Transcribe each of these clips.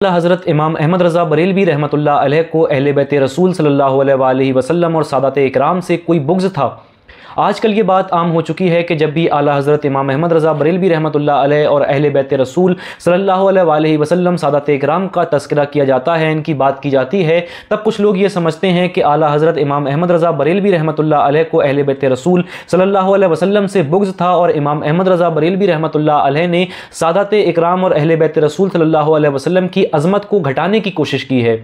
हज़रत इमाम अहमद रज़ा बरेलवी रहमतुल्लाह अलैह को अहले बैत रसूल सल्लल्लाहु अलैहि वसल्लम और सादात इकराम से कोई बुग़्ज़ था। आजकल ये बात आम हो चुकी है कि जब भी आला हज़रत इमाम अहमद रज़ा बरेलवी रहमतुल्लाह अलैह और अहले बैत रसूल सल्लल्लाहु अलैहि वसल्लम सादात इकराम का तज़किरा किया जाता है, इनकी बात की जाती है, तब कुछ लोग ये समझते हैं कि आला हज़रत इमाम अहमद रज़ा बरेलवी रहमतुल्लाह अलैह को अहले बैत रसूल सल्लल्लाहु अलैहि वसल्लम से बुग़्ज़ था और इमाम अहमद रज़ा बरेलवी रहमतुल्लाह अलैह ने सादात इकराम और अहले बैत रसूल सल्लल्लाहु अलैहि वसल्लम की अज़मत को घटाने की कोशिश की है।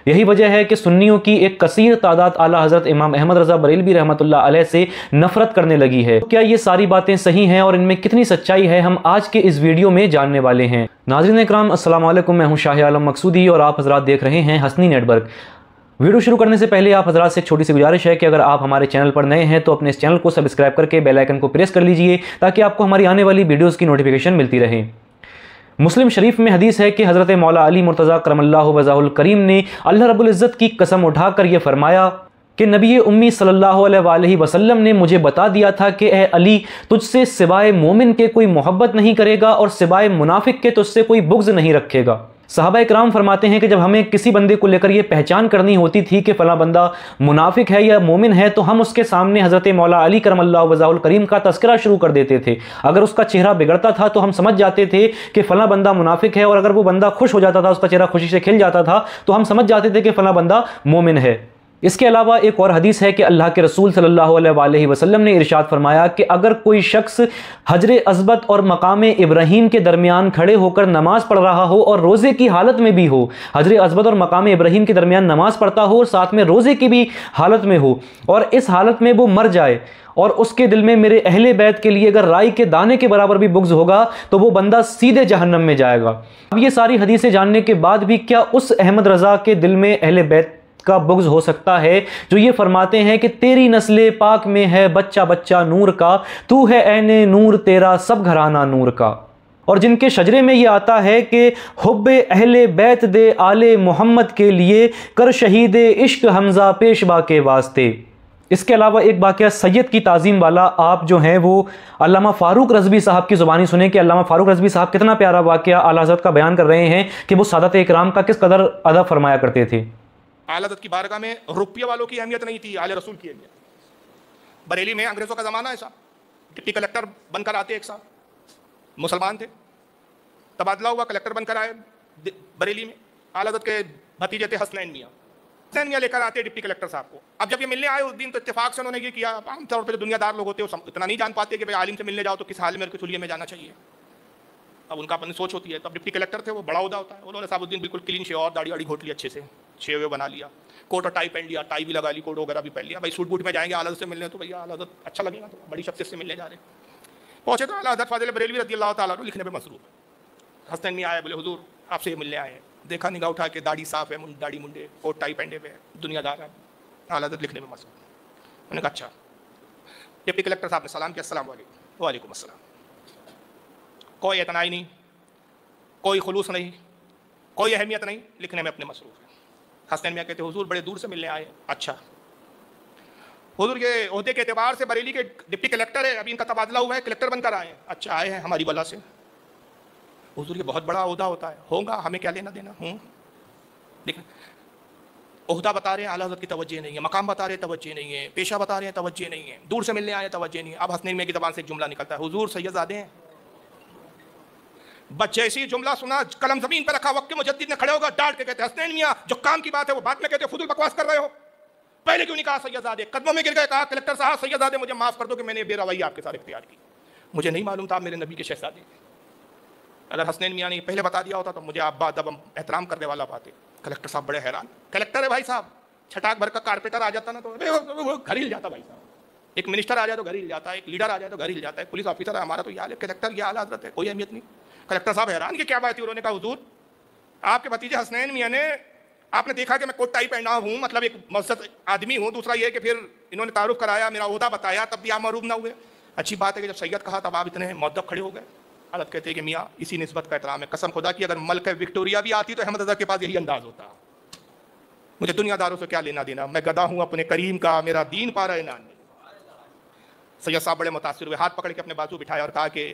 यही वजह है कि सुन्नियों की एक कसीर तादाद आला हज़रत इमाम अहमद रज़ा बरेलवी रहमतुल्लाह अलैह से नफ़रत करने लगी है। क्या ये सारी बातें सही हैं और इनमें कितनी सच्चाई है, हम आज के इस वीडियो में जानने वाले हैं। नाज़रीन इकराम, अस्सलाम वालेकुम, मैं हूं शाह आलम मकसूदी और आप हज़रात देख रहे हैं हसनी नेटवर्क। वीडियो शुरू करने से पहले आप हज़रात से एक छोटी सी गुजारिश है कि अगर आप हमारे चैनल पर नए हैं तो अपने इस चैनल को सब्सक्राइब करके बेल आइकन को प्रेस कर लीजिए ताकि आपको हमारी आने वाली वीडियोज़ की नोटिफिकेशन मिलती रहे। मुस्लिम शरीफ में हदीस है कि हज़रत मौला अली मुर्तज़ा करमल्लाहु वजहुल करीम ने अल्लाह रब्बुल इज़्ज़त की कसम उठाकर यह फरमाया कि नबी उम्मी सल्लल्लाहु अलैहि वसल्लम ने मुझे बता दिया था कि ए अली, तुझसे सिवाय मोमिन के कोई मोहब्बत नहीं करेगा और सिवाय मुनाफिक के तुझसे कोई बुग़्ज़ नहीं रखेगा। सहाबा इकराम फरमाते हैं कि जब हमें किसी बंदे को लेकर ये पहचान करनी होती थी कि फ़लाँ बंदा मुनाफिक है या मोमिन है, तो हम उसके सामने हज़रत मौला अली करमल्लाहु वजहुल करीम का तज़किरा शुरू कर देते थे। अगर उसका चेहरा बिगड़ता था तो हम समझ जाते थे कि फ़लाँ बंदा मुनाफिक है, और अगर वो बंदा खुश हो जाता था, उसका चेहरा खुशी से खिल जाता था, तो हम समझ जाते थे कि फ़लाँ बंदा मोमिन है। इसके अलावा एक और हदीस है कि अल्लाह के रसूल सल्लल्लाहु अलैहि वसल्लम ने इरशाद फरमाया कि अगर कोई शख्स हजर अज़बत और मकाम इब्राहीम के दरमियान खड़े होकर नमाज पढ़ रहा हो और रोज़े की हालत में भी हो, हजर अज़बत और मकाम इब्राहीम के दरमियान नमाज पढ़ता हो और साथ में रोज़े की भी हालत में हो, और इस हालत में वो मर जाए और उसके दिल में मेरे अहले बैत के लिए अगर राई के दाने के बराबर भी बुग़्ज़ होगा तो वो बंदा सीधे जहन्नम में जाएगा। अब ये सारी हदीसें जानने के बाद भी क्या उस अहमद रज़ा के दिल में अहले बैत का बुग़्ज़ हो सकता है जो ये फरमाते हैं कि तेरी नस्ले पाक में है बच्चा बच्चा नूर का, तू है ऐने नूर तेरा सब घराना नूर का, और जिनके शजरे में ये आता है कि हुब्बे अहले बैत दे आले मोहम्मद के लिए कर शहीद इश्क हमज़ा पेशवा के वास्ते। इसके अलावा एक वाक़या सैयद की ताज़ीम वाला आप जो हैं वो अल्लामा फ़ारूक रज़वी साहब की ज़ुबानी सुने कि अल्लामा फ़ारूक रज़वी साहब कितना प्यारा वाक़या आला हज़रत का बयान कर रहे हैं कि वो सादत इकराम का किस कदर अदब फरमाया करते थे। आला हज़रत की बारगाह में रुपये वालों की अहमियत नहीं थी, आले रसूल की अहमियत। बरेली में अंग्रेज़ों का ज़माना है साहब, डिप्टी कलेक्टर बनकर आते एक साहब, मुसलमान थे, तबादला हुआ, कलेक्टर बनकर आए बरेली में। आला हज़रत के भतीजे थे हसनैन मियाँ, हसनैन मियाँ लेकर आते डिप्टी कलेक्टर साहब को। अब जब ये मिलने आए उस दिन तो इत्तेफाक से उन्होंने ये किया, आमतौर पर जो दुनियादार लोग होते हैं इतना नहीं जान पाते कि भाई आलिम से मिलने जाओ तो किस हाल में किस हुलिये में जाना चाहिए। अब उनका अपनी सोच होती है। तब डिप्टी कलेक्टर थे, वो बड़ा उहदा होता है। उन्होंने साहब उस दिन बिल्कुल क्लीन शेव और दाढ़ी वाड़ी घोट ली, अच्छे से शेव बना लिया, कोट और टाई पहन लिया, टाई भी लगा ली, कोट वगैरह भी पहन लिया। भाई सूट बूट में जाएंगे आला हज़रत से मिलने तो भैया आला हज़रत अच्छा लगेगा, तो बड़ी शख्सियत से मिलने जा रहे। पहुंचे तो आला हज़रत फ़ाज़िल बरेलवी रज़ियल्लाहु ताला अन्हु लिखने पर मसरूफ़। हसनैन मियाँ आए, बोले हुजूर आपसे मिलने आए हैं। देखा, निगाह उठा के दाढ़ी साफ है, दाढ़ी मुंडे, कोट टाई पहने हुए, दुनियादार है। आला हज़रत लिखने में मसरूफ़। उन्होंने कहा अच्छा। डिप्टी कलेक्टर साहब ने सलाम किया, अस्सलाम वालेकुम। वालेकुम अस्सलाम। कोई इतनाई नहीं, कोई खुलूस नहीं, कोई अहमियत नहीं, लिखने में अपने मसरूफ़ है। हसनैन मियाँ कहते हुजूर बड़े दूर से मिलने आए। अच्छा हुजूर ये ओहदे के एतबार से बरेली के डिप्टी कलेक्टर है, अभी इनका तबादला हुआ है, कलेक्टर बनकर आए हैं। अच्छा आए हैं हमारी बला से। हुजूर ये बहुत बड़ा ओहदा होता है, होगा, हमें क्या लेना देना। लेकिन ओहदा बता रहे हैं, आला हज़रत की तवज्जो नहीं है, मकाम बता रहे हैं तवज्जो नहीं है, पेशा बता रहे हैं तवज्जो नहीं है, दूर से मिलने आए तवज्जो नहीं है। अब हसनैन मियाँ की ज़बान से एक जुमला निकलता है, हुजूर सैयदज़ादे हैं। बस जैसे ही जुमला सुना, कलम जमीन पर रखा, वक्त के मुजद्दिद ने खड़े होकर डांट के कहते हसनैन मियाँ जो काम की बात है वो बाद में कहते हो, फुदूल बकवास कर रहे हो, पहले क्यों नहीं कहा सैयदज़ादे। कदमों में गिर गए, कहा कलेक्टर साहब सैयदज़ादे मुझे माफ़ कर दो कि मैंने बेरवाई आपके साथ इख्तियार की, मुझे नहीं मालूम था आप मेरे नबी के शहज़ादे। अगर हसनैन मियाँ ने पहले बता दिया होता तो मुझे आप बात अब एहतराम करने वाला बात है। कलेक्टर साहब बड़े हैरान, कलेक्टर है भाई साहब, छटाक भर का कारपेटर आ जाता ना तो घर हिल जाता भाई साहब। एक मिनिस्टर आ जाए तो घर हिल जाता है, एक लीडर आ जाए तो घर हिल जाता है, पुलिस ऑफिसर है हमारा तो ये हाल है, कलेक्टर ये आला हज़रत है, कोई अहमियत नहीं। कलेक्टर साहब हैरान कि क्या बात है। उन्होंने कहा हुजूर आपके भतीजे हसनैन मियाँ ने, आपने देखा कि मैं कोट टाई पहना हूँ, मतलब एक मज़हब आदमी हूँ, दूसरा ये कि फिर इन्होंने तारुफ कराया, मेरा ओहदा बताया, तब भी आप मरूब ना हुए। अच्छी बात है कि जब सैयद कहा तब आप इतने मुअद्दब खड़े हो गए। हालत कहते हैं कि मियाँ इसी निस्बत का एहतराम है, कसम खुदा की अगर मल्क विक्टोरिया भी आती तो अहमद रज़ा के पास यही अंदाज होता। मुझे दुनियादारों से क्या लेना देना, मैं गदा हूँ अपने करीम का, मेरा दीन पा रहे नान। सैयद साहब बड़े मुतासिर हुए, हाथ पकड़ के अपने बाजू बिठाया और कहा कि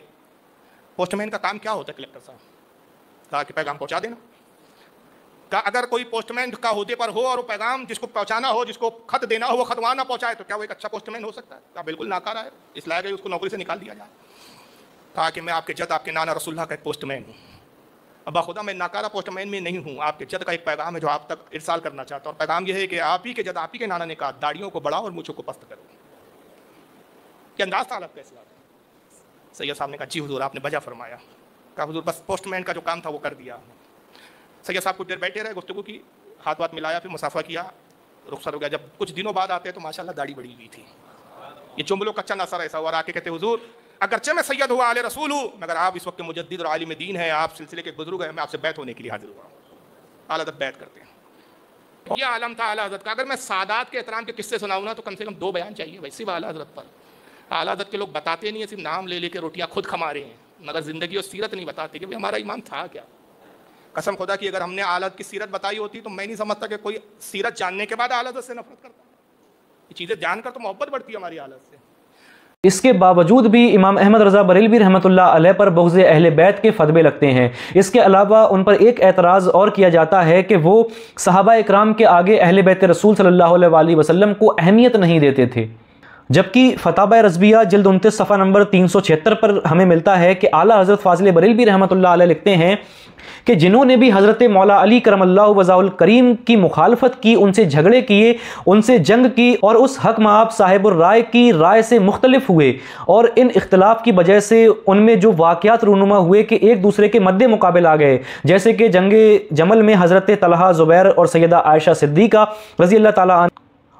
पोस्टमैन का काम क्या होता है कलेक्टर साहब। कहा कि पैगाम पहुँचा देना। کہ اگر کوئی پوسٹ مین کا عہدے پر ہو اور وہ پیغام جس کو پہنچانا ہو، جس کو خط دینا ہو، وہ خط وہاں نہ پہنچائے تو کیا وہ ایک اچھا پوسٹ مین ہو سکتا ہے؟ کیا بالکل ناکارہ ہے؟ اس لائق ہے اس کو نوکری سے نکال دیا جائے۔ کہا کہ میں آپ کے جد آپ کے نانا رسول اللہ کا ایک پوسٹ مین ہوں، ابا خدا میں ناکارہ پوسٹ مین میں نہیں ہوں، آپ کے جد کا ایک پیغام ہے جو آپ تک ارسال کرنا چاہتا ہوں، اور پیغام یہ ہے کہ آپ ہی کے جد آپ ہی کے نانا نے کہا داڑھیوں کو بڑھاؤ اور مونچھوں کو پست کرو۔ یہ انداز تھا آپ کا اسلام۔ سید صاحب نے کہا جی حضور آپ نے بجا فرمایا۔ کہا حضور بس پوسٹ مین کا جو کام تھا وہ کر دیا۔ سید صاحب کچھ دیر بیٹھے رہے، گفتگو کی، ہاتھ واتھ ملایا، پھر مسافہ کیا، رخصت ہو گیا۔ جب کچھ دنوں بعد آتے تو ماشاءاللہ داڑھی بڑھی ہوئی تھی۔ یہ جملوں کا چند اثر ایسا ہوا، اور آ کے کہتے حضور اگرچہ میں سید ہوا آل رسول ہوں، مگر آپ اس وقت مجدد اور عالم دین ہیں، آپ سلسلے کے بزرگ ہیں، میں آپ سے بیعت ہونے کے لیے حاضر ہوا ہوں۔ اعلیٰ حضرت بیعت کرتے ہیں۔ یہ عالم تھا اعلیٰ حضرت کا۔ اگر میں سادات کے احترام کے قصے سناؤں نا تو کم سے کم 2 بیان چاہیے بھائی صرف اعلیٰ حضرت پر۔ اعلیٰ حضرت کے لوگ بتاتے نہیں ہیں، صرف نام لے لے کے روٹیاں خود کھما رہے ہیں، مگر زندگی اور سیرت نہیں بتاتے کہ ہمارا امام تھا کیا۔ قسم خدا کی اگر ہم نے اعلیٰ حضرت کی سیرت بتائی ہوتی تو میں نہیں سمجھتا کہ کوئی سیرت جاننے کے بعد اعلیٰ حضرت سے نفرت کرتا۔ یہ چیزیں جان کر تو محبت بڑھتی ہے ہماری اعلیٰ حضرت سے۔ اس کے باوجود بھی امام احمد رضا بریلوی رحمۃ اللہ علیہ پر بغض اہل بیت کے فتوے لگتے ہیں۔ اس کے علاوہ ان پر ایک اعتراض اور کیا جاتا ہے کہ وہ صحابہ اکرام کے آگے اہل بیت رسول صلی اللہ علیہ وسلم کو اہمیت نہیں دیتے تھے، جبکہ فتاوی رضویہ جلد 29 صفحہ نمبر 376 پر ہمیں ملتا ہے کہ اعلیٰ حضرت فاضل بریلوی رحمۃ اللہ علیہ لکھتے ہیں کہ جنہوں نے بھی حضرت مولا علی کرم اللہ وجہہ الکریم کی مخالفت کی، ان سے جھگڑے کیے، ان سے جنگ کی، اور اس حق مآب صاحب الرائے کی رائے سے مختلف ہوئے، اور ان اختلاف کی وجہ سے ان میں جو واقعات رونما ہوئے کہ ایک دوسرے کے مد مقابل آ گئے، جیسے کہ جنگ جمل میں حضرت طلحہ، زبیر اور سیدہ عائشہ صدیقہ رضی اللہ تعالیٰ عنہ،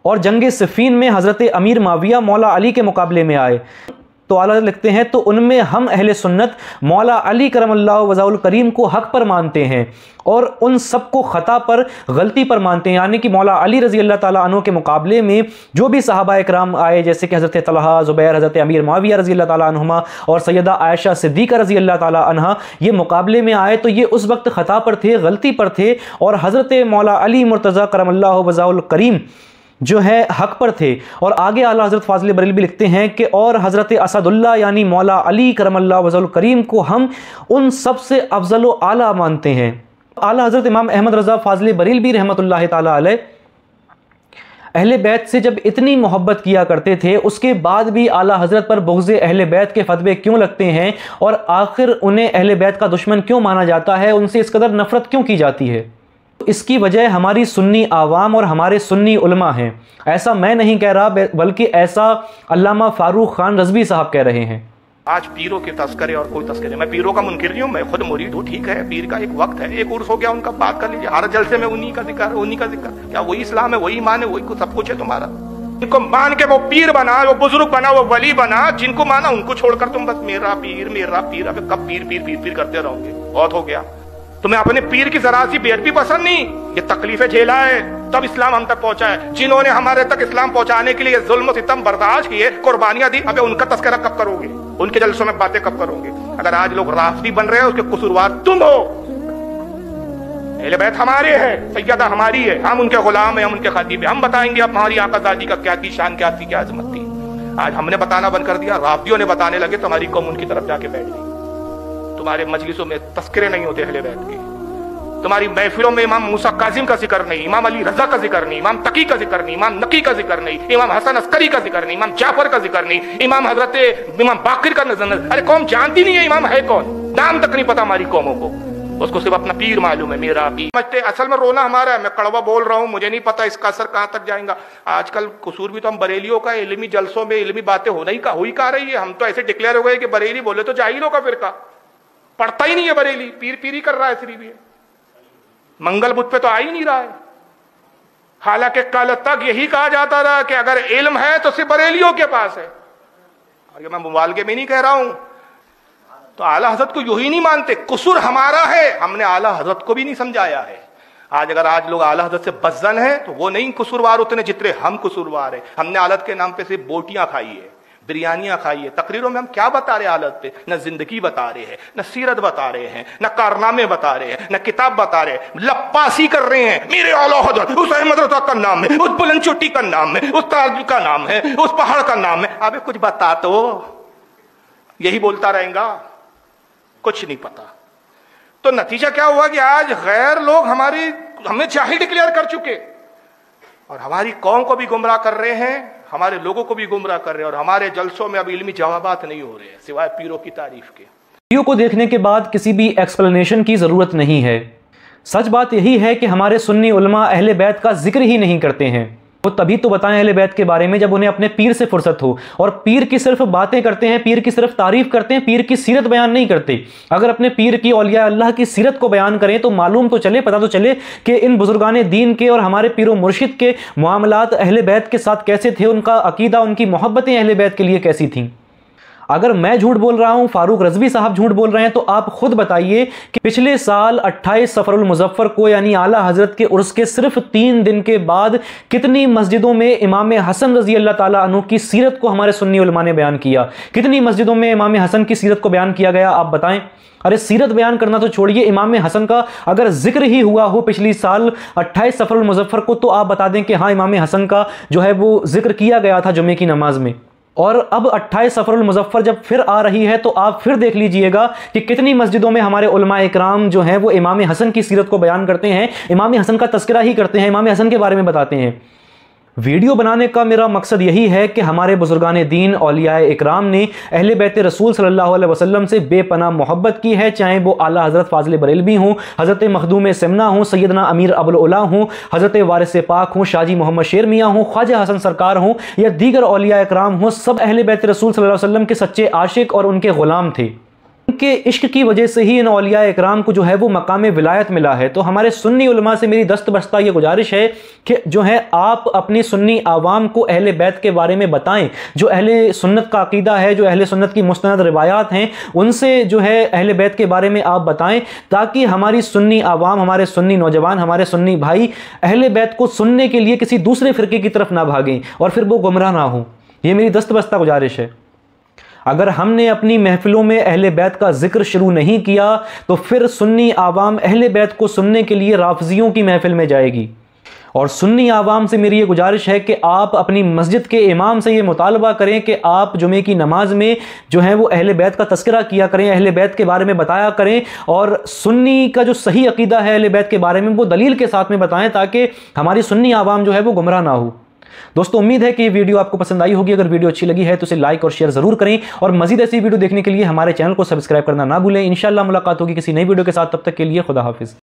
اور جنگ صفین میں حضرت امیر معاویہ مولا علی کے مقابلے میں آئے۔ تو اعلیٰ لکھتے ہیں تو ان میں ہم اہل سنت مولا علی کرم اللہ وجہہ الکریم کو حق پر مانتے ہیں، اور ان سب کو خطا پر، غلطی پر مانتے ہیں، یعنی کہ مولا علی رضی اللہ تعالیٰ عنہ کے مقابلے میں جو بھی صحابہ اکرام آئے، جیسے کہ حضرت طلحہ، زبیر، حضرت امیر معاویہ رضی اللہ تعالیٰ عنہما اور سیدہ عائشہ صدیقہ رضی اللہ تعالیٰ عنہ، یہ مقابلے میں آئے تو یہ اس وقت خطا پر تھے، غلطی پر تھے، اور حضرت مولا علی مرتضیٰ کرم اللہ وجہہ الکریم جو ہے حق پر تھے۔ اور آگے اعلیٰ حضرت فاضل بریلوی لکھتے ہیں کہ اور حضرت اسد اللہ یعنی مولا علی کرم اللہ وجہہ الکریم کو ہم ان سب سے افضل و اعلیٰ مانتے ہیں۔ اعلیٰ حضرت امام احمد رضا فاضل بریلوی رحمۃ اللہ تعالیٰ علیہ اہل بیت سے جب اتنی محبت کیا کرتے تھے، اس کے بعد بھی اعلیٰ حضرت پر بغض اہل بیت کے فتوے کیوں لگتے ہیں، اور آخر انہیں اہل بیت کا دشمن کیوں مانا جاتا ہے، ان سے اس قدر نفرت کیوں کی جاتی ہے؟ اس کی وجہ ہماری سنی عوام اور ہمارے سنی علماء ہیں۔ ایسا میں نہیں کہہ رہا، بلکہ ایسا علامہ فاروق خان رضوی صاحب کہہ رہے ہیں۔ آج پیروں کے تذکرے اور کوئی تذکرے، میں پیروں کا منکر نہیں ہوں، میں خود مرید ہوں، ٹھیک ہے، پیر کا ایک وقت ہے، ایک عرس ہو گیا ان کا، بات کر لیجیے، ہر جلسے میں انہی کا ذکر ہے، انہی کا ذکر، کیا وہی اسلام ہے، وہی ایمان ہے، وہی سب کچھ ہے تمہارا؟ ان کو مان کے وہ پیر بنا، وہ بزرگ بنا، وہ ولی بنا، جن کو مانا ان کو چھوڑ کر تم بس میرا پیر میرا پیر، اب کب پیر پیر پیر پیر کرتے رہو گے؟ بہت ہو گیا۔ تمہیں اپنے پیر کی ذرا سی بے ادبی پسند نہیں؟ یہ تکلیفیں جھیلا ہے تب اسلام ہم تک پہنچا ہے۔ جنہوں نے ہمارے تک اسلام پہنچانے کے لیے ظلم و ستم برداشت کیے، قربانیاں دی، ابے ان کا تذکرہ کب کرو گے؟ ان کے جلسوں میں باتیں کب کرو گے؟ اگر آج لوگ رافضی بن رہے ہیں اس کے قصوروار تم ہو۔ اہل بیت ہمارے ہیں، سیدہ ہماری ہے، ہم ان کے غلام ہیں، ہم ان کے خادم ہیں، ہم بتائیں گے اب ہماری آقا زادی کا کیا کی شان، کیا تھی، کیا عظمت تھی۔ آج ہم نے بتانا بند کر دیا، رافضیوں نے بتانے لگے تو ہماری قوم ان کی طرف جا کے بیٹھ گئی۔ تمہارے مجلسوں میں تذکرے نہیں ہوتے اہل بیت کے، تمہاری محفلوں میں امام موسیٰ کاظم کا ذکر نہیں، امام علی رضا کا ذکر نہیں، امام تقی کا ذکر نہیں، امام نقی کا ذکر نہیں، امام حسن عسکری کا ذکر نہیں، امام جعفر کا ذکر نہیں، امام باقر کا نظر نہیں۔ ارے قوم جانتی نہیں ہے امام ہے کون، نام تک نہیں پتا ہماری قوموں کو، اس کو صرف اپنا پیر معلوم ہے، میرا پیر۔ اصل میں رونا ہمارا ہے، میں کڑوا بول رہا ہوں، مجھے نہیں پتا اس کا اثر کہاں تک جائے گا۔ آج کل قصور بھی تو ہم بریلیوں کا، علمی جلسوں میں علمی باتیں ہوئی کہاں رہی ہے، ہم تو ایسے ڈکلیئر ہو گئے کہ بریلی بولے تو جاہلوں کا فرقہ، پڑھتا ہی نہیں ہے بریلی، پیر پیری کر رہا ہے صرف یہ، منگل بدھ پہ تو آ ہی نہیں رہا ہے۔ حالانکہ کل تک یہی کہا جاتا تھا کہ اگر علم ہے تو صرف بریلیوں کے پاس ہے، اور یہ میں مبالغے میں نہیں کہہ رہا ہوں۔ تو اعلیٰ حضرت کو یوں ہی نہیں مانتے، قصور ہمارا ہے، ہم نے اعلیٰ حضرت کو بھی نہیں سمجھایا ہے۔ اگر آج لوگ اعلیٰ حضرت سے بدظن ہیں تو وہ نہیں قصوروار اتنے جتنے ہم قصوروار ہیں۔ ہم نے حالت کے نام پہ صرف بوٹیاں کھائی ہے، بریانیاں کھائی ہے۔ تقریروں میں ہم کیا بتا رہے ہیں حالت پہ؟ نہ زندگی بتا رہے ہیں، نہ سیرت بتا رہے ہیں، نہ کارنامے بتا رہے ہیں، نہ کتاب بتا رہے ہیں، لپاسی کر رہے ہیں۔ میرے اعلیٰ حضرت اس احمد رضا کا نام ہے، اس بلند چوٹی کا نام ہے، اس تاج کا نام ہے، اس پہاڑ کا نام ہے۔ ابے کچھ بتا تو، یہی بولتا رہیں گا، کچھ نہیں پتا۔ تو نتیجہ کیا ہوا کہ آج غیر لوگ ہماری हमें जाहिल डिक्लेयर कर चुके और हमारी कौम को भी गुमराह कर रहे हैं, हमारे लोगों को भी गुमराह कर रहे हैं, और हमारे जलसों में अब इल्मी जवाबात नहीं हो रहे हैं सिवाय पीरों की तारीफ के। वीडियो को देखने के बाद किसी भी एक्सप्लेनेशन की ज़रूरत नहीं है। सच बात यही है कि हमारे सुन्नी उलमा अहले बैत का जिक्र ही नहीं करते हैं। वो तभी तो बताएं अहले बैत के बारे में जब उन्हें अपने पीर से फुर्सत हो, और पीर की सिर्फ बातें करते हैं, पीर की सिर्फ तारीफ करते हैं, पीर की सीरत बयान नहीं करते। अगर अपने पीर की औलिया अल्लाह की सीरत को बयान करें तो मालूम तो चले, पता तो चले कि इन बुजुर्गान दीन के और हमारे पीरो मुर्शिद के मामलात अहले बैत के साथ कैसे थे, उनका अकीदा, उनकी मोहब्बतें अहले बैत के लिए कैसी थीं। अगर मैं झूठ बोल रहा हूं, फारूक रज़वी साहब झूठ बोल रहे हैं, तो आप खुद बताइए कि पिछले साल 28 सफरुल मुज़फ़्फ़र को यानी आला हज़रत के उर्स के सिर्फ 3 दिन के बाद कितनी मस्जिदों में इमाम हसन रज़ी अल्लाह ताला अन्हु की सीरत को हमारे सुन्नी उलमा ने बयान किया। कितनी मस्जिदों में इमाम हसन की सीरत को बयान किया गया, आप बताएं। अरे सीरत बयान करना तो छोड़िए, इमाम हसन का अगर जिक्र ही हुआ हो पिछली साल 28 सफरुल मुज़फ़्फ़र को, तो आप बता दें कि हाँ, इमाम हसन का जो है वो जिक्र किया गया था जुमे की नमाज में। और अब 28 सफरुल मुज़फ़्फ़र जब फिर आ रही है तो आप फिर देख लीजिएगा कि कितनी मस्जिदों में हमारे उलमा इकराम जो हैं वो इमाम हसन की सीरत को बयान करते हैं, इमाम हसन का तज़किरा ही करते हैं, इमाम हसन के बारे में बताते हैं। वीडियो बनाने का मेरा मकसद यही है कि हमारे बुजुर्गान दीन औलिया इकराम ने अहले बैत रसूल सल्लल्लाहु अलैहि वसल्लम से बेपनाह मोहब्बत की है, चाहे वो आला हज़रत फ़ाज़िल बरेलवी हों, हज़रत मखदूम सिमना हों, सैयदना अमीर अबुल उला हों, हज़रत वारिस पाक हों, शाहजी मोहम्मद शेर मियाँ हों, ख्वाजा हसन सरकार हों, या दीगर औलिया इकराम हों, सब अहले बैत रसूल सल्लल्लाहु अलैहि वसल्लम के सच्चे आशिक और उनके ग़ुलाम थे। उनके इश्क की वजह से ही इन औलिया इकराम को जो है वो मकाम विलायत मिला है। तो हमारे सुन्नी उलमा से मेरी दस्त बस्ता ये गुजारिश है कि जो है आप अपनी सुन्नी आवाम को अहले बैत के बारे में बताएं, जो अहले सुन्नत का अकीदा है, जो अहले सुन्नत की मुस्तनद रिवायात हैं, उनसे जो है अहले बैत के बारे में आप बताएं, ताकि हमारी सुन्नी आवाम, हमारे सुन्नी नौजवान, हमारे सुन्नी भाई अहले बैत को सुनने के लिए किसी दूसरे फ़िरके की तरफ ना भागें और फिर वो गुमराह ना हो। ये मेरी दस्त बस्ता गुजारिश है। अगर हमने अपनी महफिलों में अहले बैत का जिक्र शुरू नहीं किया तो फिर सुन्नी आवाम अहले बैत को सुनने के लिए राफ़ज़ियों की महफिल में जाएगी। और सुन्नी आवाम से मेरी ये गुजारिश है कि आप अपनी मस्जिद के इमाम से ये मुतालबा करें कि आप जुमे की नमाज में जो है वो अहले बैत का तज़किरा किया करें, अहले बैत के बारे में बताया करें, और सुन्नी का जो सही अकीदा है अहले बैत के बारे में वो दलील के साथ में बताएं, ताकि हमारी सुन्नी आवाम जो है वो गुमराह ना हो। दोस्तों, उम्मीद है कि ये वीडियो आपको पसंद आई होगी। अगर वीडियो अच्छी लगी है तो इसे लाइक और शेयर जरूर करें, और मजीद ऐसी वीडियो देखने के लिए हमारे चैनल को सब्सक्राइब करना ना भूलें। इंशाअल्लाह मुलाकात होगी किसी नई वीडियो के साथ, तब तक के लिए खुदा हाफिज़।